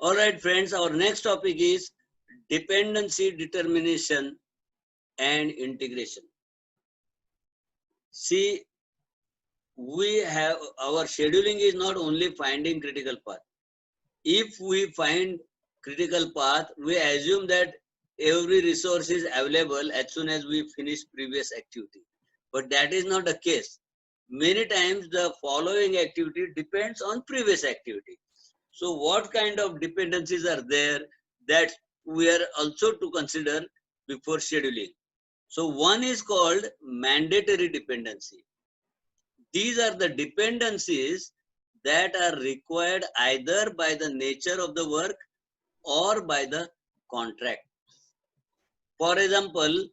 All right, friends, our next topic is dependency determination and integration. See, we have our scheduling is not only finding critical path. If we find critical path, we assume that every resource is available as soon as we finish previous activity. But that is not the case. Many times the following activity depends on previous activity. So what kind of dependencies are there that we are also to consider before scheduling? So one is called mandatory dependency. These are the dependencies that are required either by the nature of the work or by the contract. For example,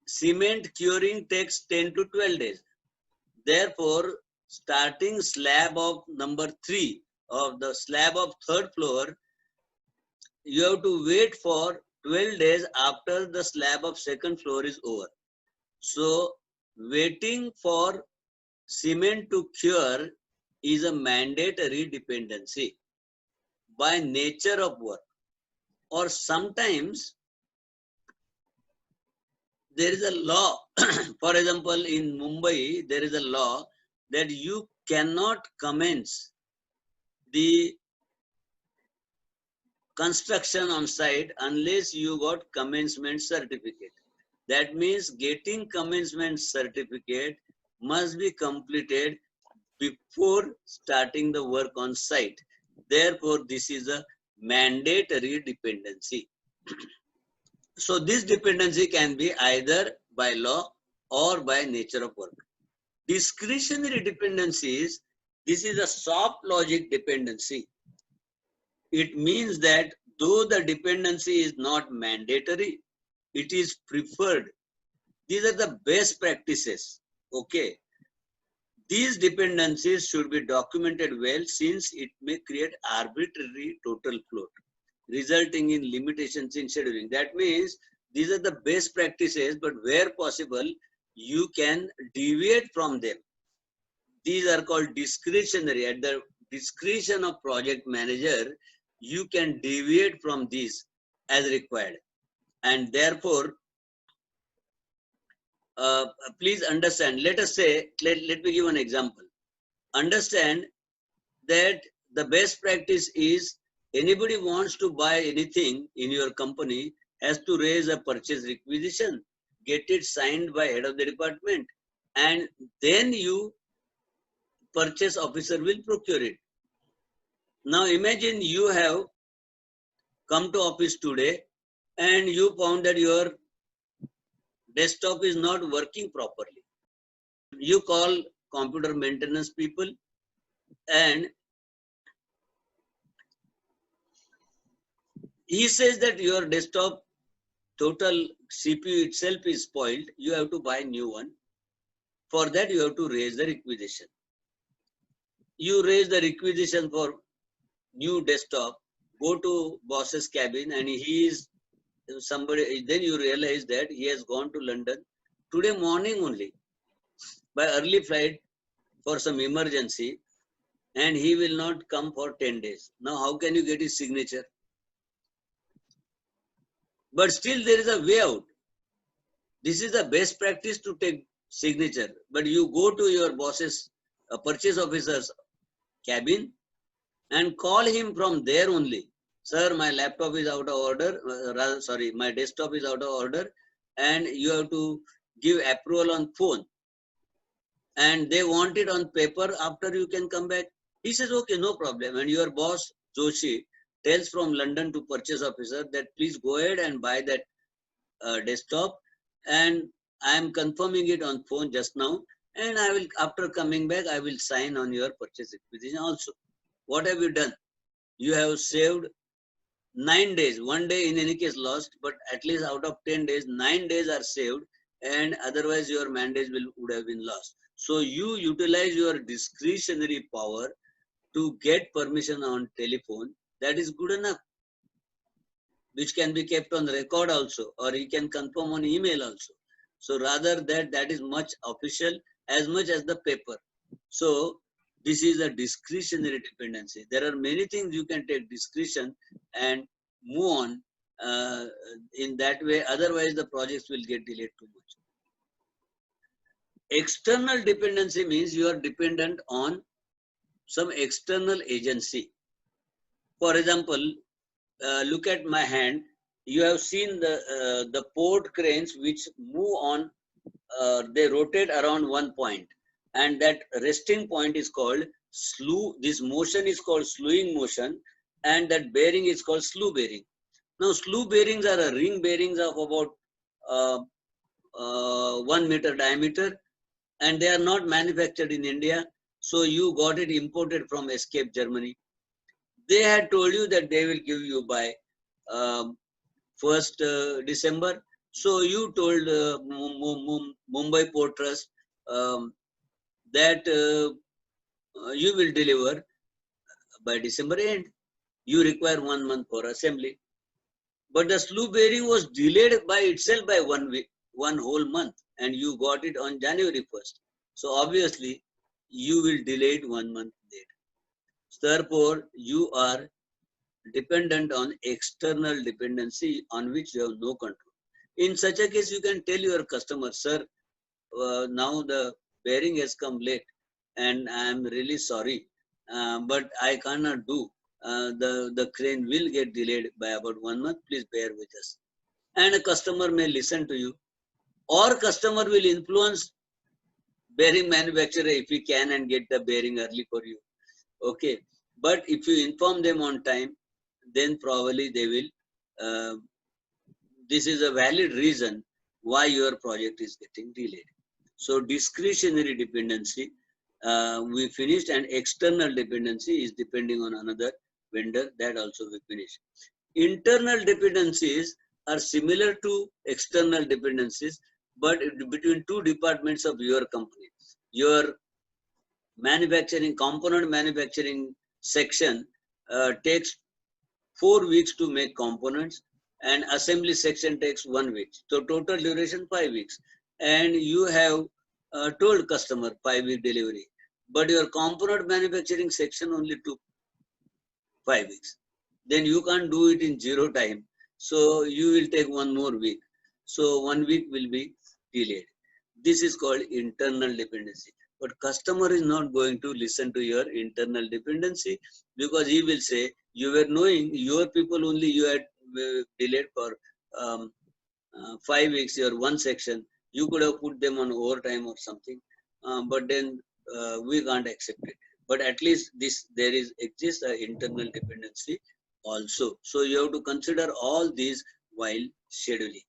cement curing takes 10 to 12 days. Therefore, starting slab of number 3 of the slab of third floor, you have to wait for 12 days after the slab of second floor is over. So, waiting for cement to cure is a mandatory dependency by nature of work. Or sometimes there is a law. For example, in Mumbai, there is a law that you cannot commence the construction on site unless you got commencement certificate. That means getting commencement certificate must be completed before starting the work on site. Therefore, this is a mandatory dependency. So this dependency can be either by law or by nature of work. Discretionary dependencies, this is a soft logic dependency. It means that though the dependency is not mandatory, it is preferred. These are the best practices. Okay. These dependencies should be documented well since it may create arbitrary total float, resulting in limitations in scheduling. That means these are the best practices, but where possible, you can deviate from them. These are called discretionary. At the discretion of project manager, you can deviate from these as required. And therefore, please understand, let us say, let me give an example. Understand that the best practice is anybody wants to buy anything in your company has to raise a purchase requisition, get it signed by head of the department, and then you purchase officer will procure it. Now imagine you have come to office today and you found that your desktop is not working properly. You call computer maintenance people and he says that your desktop total CPU itself is spoiled. You have to buy new one. For that, you have to raise the requisition. You raise the requisition for new desktop, go to boss's cabin and he is somebody, then you realize that he has gone to London today morning only by early flight for some emergency and he will not come for 10 days. Now, how can you get his signature? But still there is a way out. This is the best practice to take signature, but you go to your boss's purchase officer's cabin and call him from there only. Sir, my laptop is out of order, my desktop is out of order and you have to give approval on phone. And they want it on paper after you can come back. He says, okay, no problem. And your boss, Joshi, tells from London to purchase officer that please go ahead and buy that desktop and I am confirming it on phone just now and I will, after coming back, I will sign on your purchase requisition also. What have you done? You have saved 9 days. 1 day in any case lost, but at least out of 10 days, 9 days are saved and otherwise your mandate would have been lost. So you utilize your discretionary power to get permission on telephone. That is good enough, which can be kept on record also, or he can confirm on email also. So rather that is much official as much as the paper. So This is a discretionary dependency. There are many things you can take discretion and move on in that way. Otherwise, the projects will get delayed too much. External dependency means you are dependent on some external agency. For example, look at my hand. You have seen the port cranes which move on. They rotate around one point, and that resting point is called slew. This motion is called slewing motion, and that bearing is called slew bearing. Now, slew bearings are a ring bearings of about uh, 1 meter diameter, and they are not manufactured in India. So you got it imported from Escape Germany. They had told you that they will give you by 1st December. So you told Mumbai Port Trust that you will deliver by December end. You require 1 month for assembly. But the slew bearing was delayed by itself by 1 week, 1 whole month, and you got it on January 1st. So obviously, you will delay it 1 month later. Therefore, you are dependent on external dependency on which you have no control. In such a case, you can tell your customer, sir, now the bearing has come late and I am really sorry, but I cannot do. The crane will get delayed by about 1 month. Please bear with us. And a customer may listen to you, or customer will influence bearing manufacturer if he can and get the bearing early for you. Okay, but if you inform them on time, then probably they will. This is a valid reason why your project is getting delayed. So discretionary dependency, we finished, and external dependency is depending on another vendor, that also we finished. Internal dependencies are similar to external dependencies, but between two departments of your company. Your manufacturing, component manufacturing section takes 4 weeks to make components, and assembly section takes 1 week. So total duration 5 weeks. And you have told customer 5-week delivery, but your component manufacturing section only took 5 weeks. Then you can't do it in 0 time. So you will take 1 more week. So 1 week will be delayed. This is called internal dependency. But customer is not going to listen to your internal dependency, because he will say, you were knowing your people only you had delayed for 5 weeks, your one section. You could have put them on overtime or something, but then we can't accept it. But at least there exists an internal dependency also. So you have to consider all these while scheduling.